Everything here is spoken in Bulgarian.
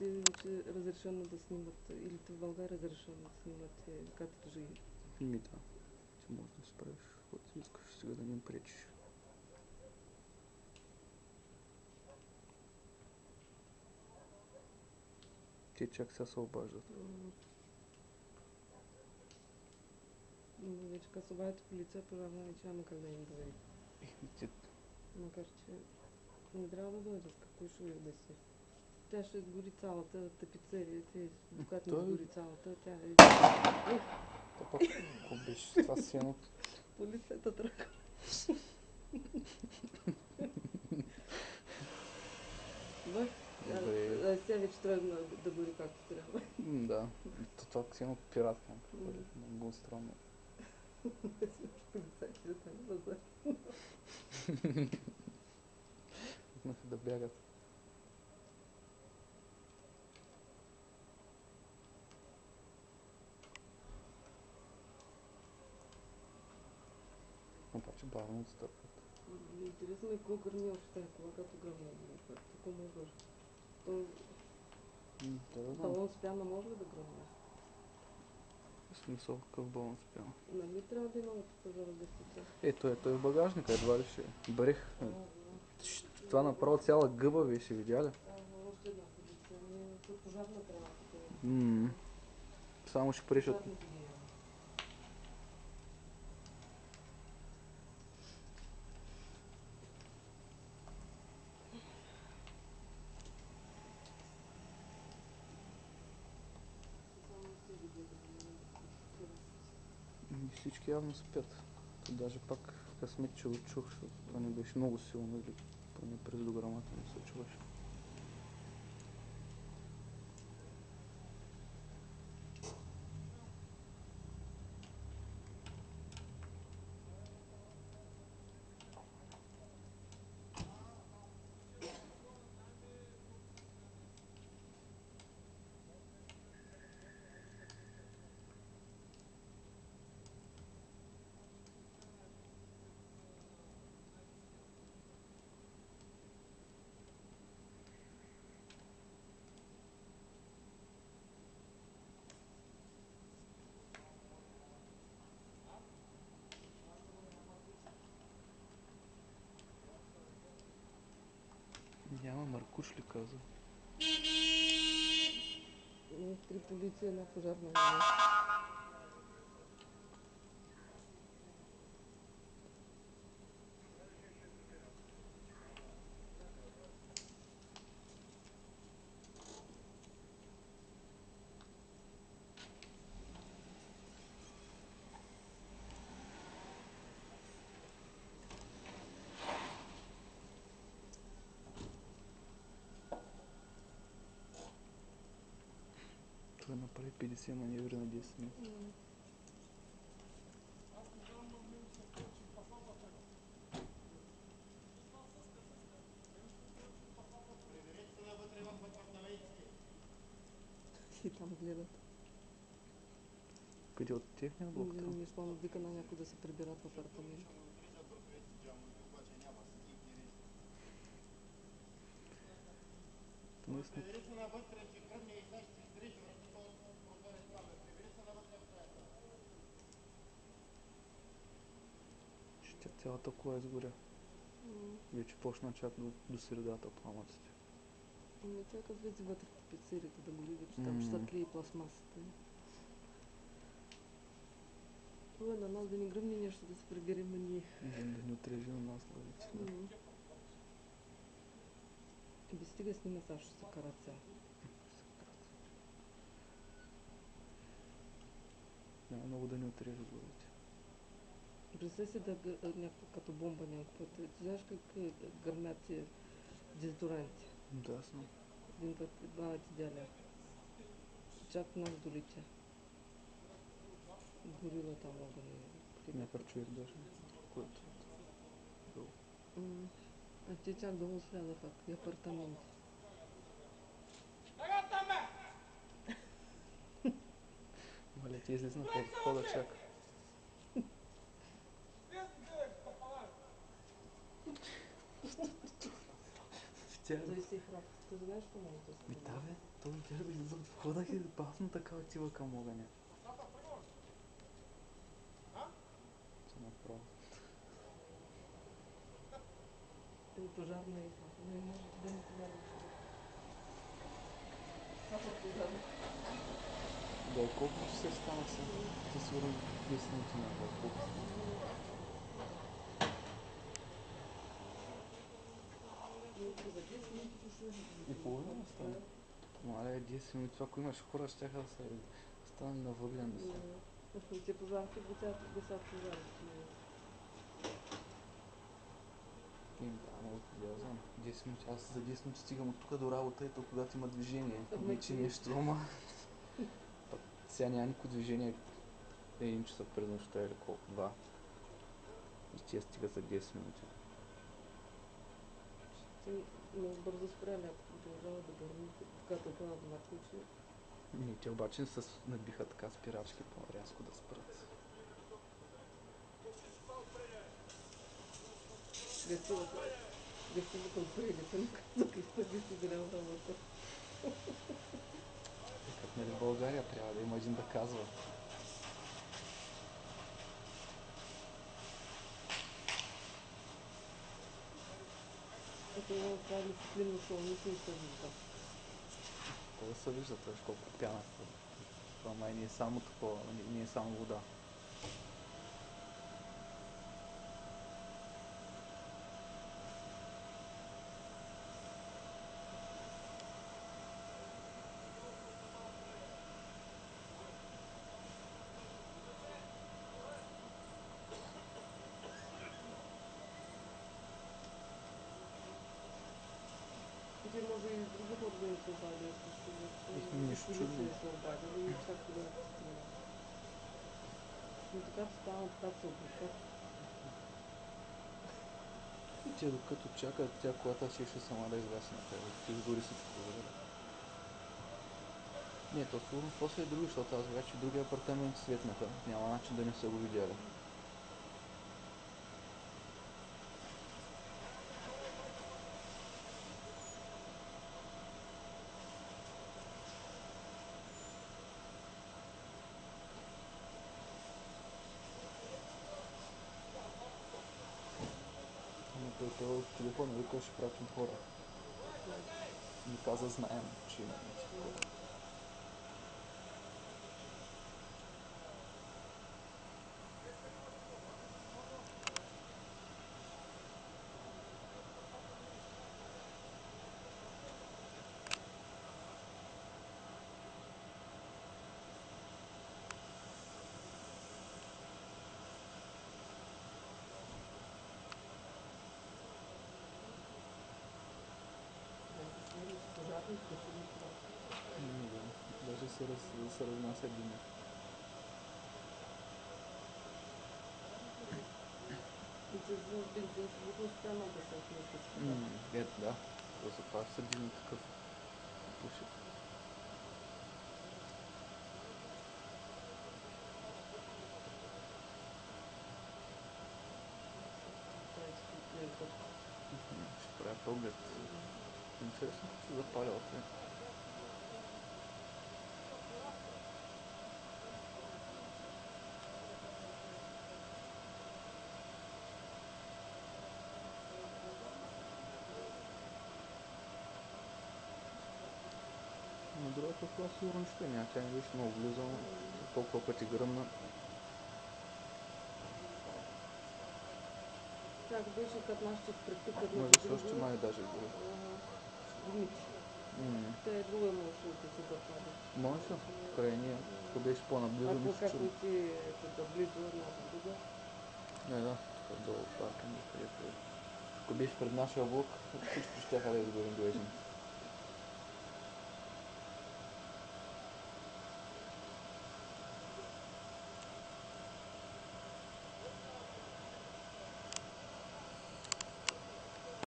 полицията вече разрешено да снимат, или в България разрешено да снимат като живи. Да. Ти можеш да справиш каквото искаш, сега да не им пречиш. Те чак сега се обаждат. Вече като се обадите полиция, пожарна вече няма как да им довери. Макар че не трябва да дойдат, какво ще ви обясня. Тя ще изгори цялата тапицерия, докато не изгори цялата, тя е... То пък, какво беше това сено? Полицията тръгва. Добре. Сега вече тръгна да гори както трябва. Да, това сено пиратка. Много странно. Полицайите на базар. Знаха да бягат. Обаче бавно отстъпват. Интересно е какво гърми още тази кола, като гръмна. Какво може да... Балон с пяна може ли да гръмне? В смисъл, какъв балон с пяна? Нали трябва да има пожарогасител? Той в багажника едва ли ще. Брех. Това направо цяла гъба беше, видя ли? Още една полиция. Тук пожарна трябва да... Само ще пришат. Всички явно спят. То даже пак късмет, че чух, защото това не беше много силно или поне през дограмата не се чуваше. Няма Маркуш ли каза? 3 полиции, една пожарна. Той направи 50 маневри на 10 минути. И там гледат. Къде от техния блок там? Не спомням, вика на някой да се прибират в апартамент. Ще цялата кола изгоря. Вече почна чак до средата пламъците. Тя като влезе вътре в пицерията да гори, вече там ще се тлее пластмасата. На нас да ни гръмне нещо, да се приберем на ние. Да ни отрежи на нас главици. Без стига снима, сега ще се кара цял. Няма много да ни отрежи главите. Представи си да като бомба някакъв път. Ти знаеш как гърмят тия дезодоранти? Да, знам. Един път баба ти дяля. Чак нас долетя. Горила там огън. Някакъв човек даже. Който бил. А те чак долу слязаха в апартаменти. Валя, ти излизнаха от входа чак. Тя... Да и си храп. Ти знаеш какво може да се Ми прави? да, бе, той изглежда излиза от входа и бавно така отива към огъня. Че направо. Пожарна и това. Не може да не повярваш. Папа пожарна. Да, колко ще се стана сега? Ти сигурно 10 минути няма колко стана. За 10 минути дошли. И половина стана. Мале, 10 минути, ако имаш хора, ще да се стане навъглен да се. Те пожарки гасят пожари. Да, много излязам. 10 минути. Аз за 10 минути стигам от тук до работа и то когато има движение. Вече нещо, ама... Сега няма никакво движение. 1 часа през нощта или колко? 2. И тя стига за 10 минути. Много бързо спря лятото, продължава да гърми, като това два ключи. Не, те обаче не се набиха така спирачки по-рязко да спрат. Гостината отпреди съм като изпъди си голяма работа. Като нали в България трябва да има един да казва. Това е дисциплинно шоу, нищо не се вижда. Какво да се вижда, това колко пяна. Това май не е само такова, не е само вода. Те може и други хора да не се обадят, защото Нищо чудно. полиция се обадили и чак тогава се стигна. Но така че стана, така се обикат. Те докато чакат, тя колата ще сама да изгасне. Ще изгори всичко. Не, то сигурно после е други, защото аз вече други апартаменти светнаха. Няма начин да не са го видяли. Ама той от телефона вика, ще пратим хора. Ми каза, знаем, че има нещо. Пожарните са ни това. Даже се разнася дима. И с бензин сигурно спрямо да се отнесе с това. Ето да. Просто това ще се дигне такъв пушек. Това е изключително тъпо. Ще правя поглед. Интересно как се запаля още. Но другата кола сигурно ще няма. Тя не беше много близо, но толкова пъти гръмна. Как беше, като нашите препикат на Може се още май даже гори. гумите. Тя е друга можеше да се запали. Може, край ние. Ако беше по-наблизо, ми Ако се как чудно. отиде тук близо една до друга. Не, да, тук долу в паркинга, където е. Ако беше пред нашия блок, всички ще да изгорим до един.